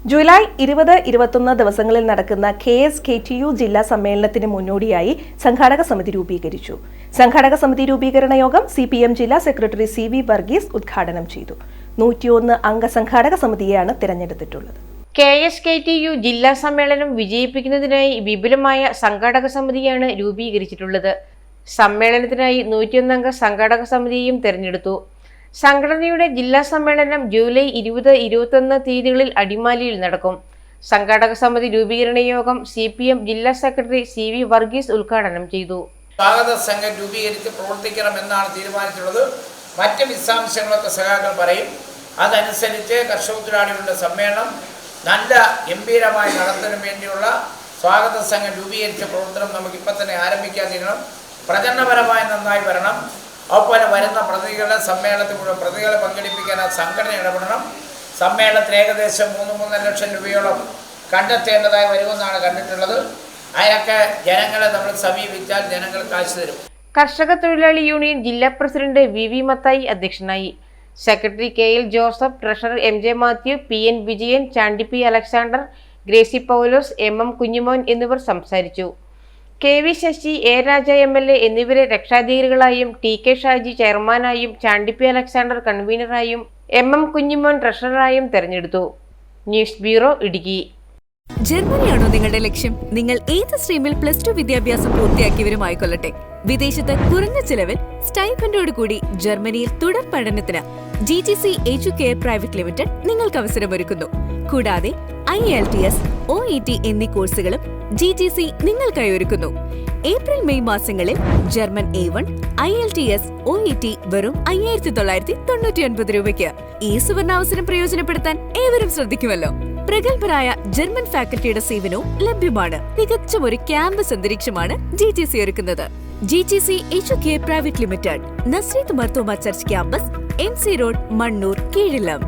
July 20-21 ദിവസങ്ങളിൽ നടക്കുന്ന KSKTU ജില്ലാ സമ്മേളനത്തിന് മുന്നോടിയായി സംഘാടക സമിതി രൂപീകരിച്ചു. സംഘാടക സമിതി രൂപീകരണ യോഗം CPM ജില്ലാ സെക്രട്ടറി CV വർഗീസ് ഉദ്ഘാടനം ചെയ്തു. 101 അംഗ സംഘാടക സമിതിയെയാണ് തിരഞ്ഞെടുത്തിട്ടുള്ളത്. KSKTU ജില്ലാ സമ്മേളനം വിജയിപ്പിക്കുന്നതിനായി വിപുലമായ സംഘാടക സമിതിയാണ് രൂപീകരിച്ചിട്ടുള്ളത്. സമ്മേളനത്തിനായി 101 അംഗ സംഘാടക സമിതിയെയും തിരഞ്ഞെടുത്തു. സംഘടനയുടെ ജില്ലാ സമ്മേളനം ജൂലൈ 20-21 തീയതികളിൽ അടിമാലിയിൽ നടക്കും. സംഘാടക സമിതി രൂപീകരണ യോഗം CPM ജില്ലാ സെക്രട്ടറി CV വർഗീസ് ഉദ്ഘാടനം ചെയ്തു. സ്വാഗത സംഘം രൂപീകരിച്ച് പ്രവർത്തിക്കണമെന്നാണ് തീരുമാനിച്ചിട്ടുള്ളത്. മറ്റ് വിശദാംശങ്ങളൊക്കെ സഖാക്കൾ പറയും. അതനുസരിച്ച് കർഷക തൊഴിലാളികളുടെ സമ്മേളനം നല്ല ഗംഭീരമായി നടത്തുന്നതിന് വേണ്ടിയുള്ള സ്വാഗത സംഘം രൂപീകരിച്ച പ്രവർത്തനം നമുക്കിപ്പോൾ തന്നെ ആരംഭിക്കാൻ തീരണം. പ്രചരണപരമായി നന്നായി വരണം. അതുപോലെ വരുന്ന പ്രതിനിധികളെ സമ്മേളനത്തിൽ മുഴുവൻ പ്രതികളെ പങ്കെടുപ്പിക്കാൻ ആ സംഘടന ഇടപെടണം. സമ്മേളനത്തിൽ ഏകദേശം 3-3.5 ലക്ഷം രൂപയോളം കണ്ടെത്തേണ്ടതായി വരുമെന്നാണ് കണ്ടിട്ടുള്ളത്. അതിനൊക്കെ ജനങ്ങളെ നമ്മൾ സമീപിച്ചാൽ ജനങ്ങൾ കാശ് തരും. കർഷക തൊഴിലാളി യൂണിയൻ ജില്ലാ പ്രസിഡന്റ് VV മത്തായി അധ്യക്ഷനായി. Secretary KL Joseph, treasurer MJ Mathew, PN Vijayan, Chandy P Alexander, Gracy Paulose, MM Kunjumon എന്നിവർ സംസാരിച്ചു. KV Sasi, A Raja MLA എന്നിവരെ രക്ഷാധികാരികളായും TK ഷാജി ചെയർമാനായും ചാണ്ടി P അലക്സാണ്ടർ കൺവീനറായും MM കുഞ്ഞുമോൻ ട്രഷററായും തെരഞ്ഞെടുത്തു. News bureau, Idukki. ജർമ്മനിയാണോ നിങ്ങളുടെ ലക്ഷ്യം? നിങ്ങൾ ഏത് സ്ട്രീമിൽ +2 വിദ്യാഭ്യാസം പൂർത്തിയാക്കിയവരുമായിക്കൊള്ളട്ടെ, വിദേശത്ത് കുറഞ്ഞ ചിലവിൽ സ്റ്റൈപ്പൻഡോട് കൂടി ജർമ്മനിയിൽ തുടർ പഠനത്തിന് GTC എഡ്യൂകെയർ പ്രൈവറ്റ് ലിമിറ്റഡ് നിങ്ങൾക്ക് അവസരമൊരുക്കുന്നു. കൂടാതെ IELTS, OET എന്നീ കോഴ്സുകളും GTC നിങ്ങൾക്കായി ഒരുക്കുന്നു. ഏപ്രിൽ-മെയ് മാസങ്ങളിൽ ജർമ്മൻ A1, IELTS, OET വെറും 5,999 രൂപയ്ക്ക്. ഈ സുവർണാവസരം പ്രയോജനപ്പെടുത്താൻ ഏവരും ശ്രദ്ധിക്കുമല്ലോ. പ്രഗത്ഭരായ ജർമ്മൻ ഫാക്കൽറ്റിയുടെ സേവനവും ലഭ്യമാണ്. തികച്ച ഒരു ക്യാമ്പസ് അന്തരീക്ഷമാണ് GTC ഒരുക്കുന്നത്. GTC Educare private limited, Nazareth Marthoma church campus, MC road, Mannoor, കീഴിലം.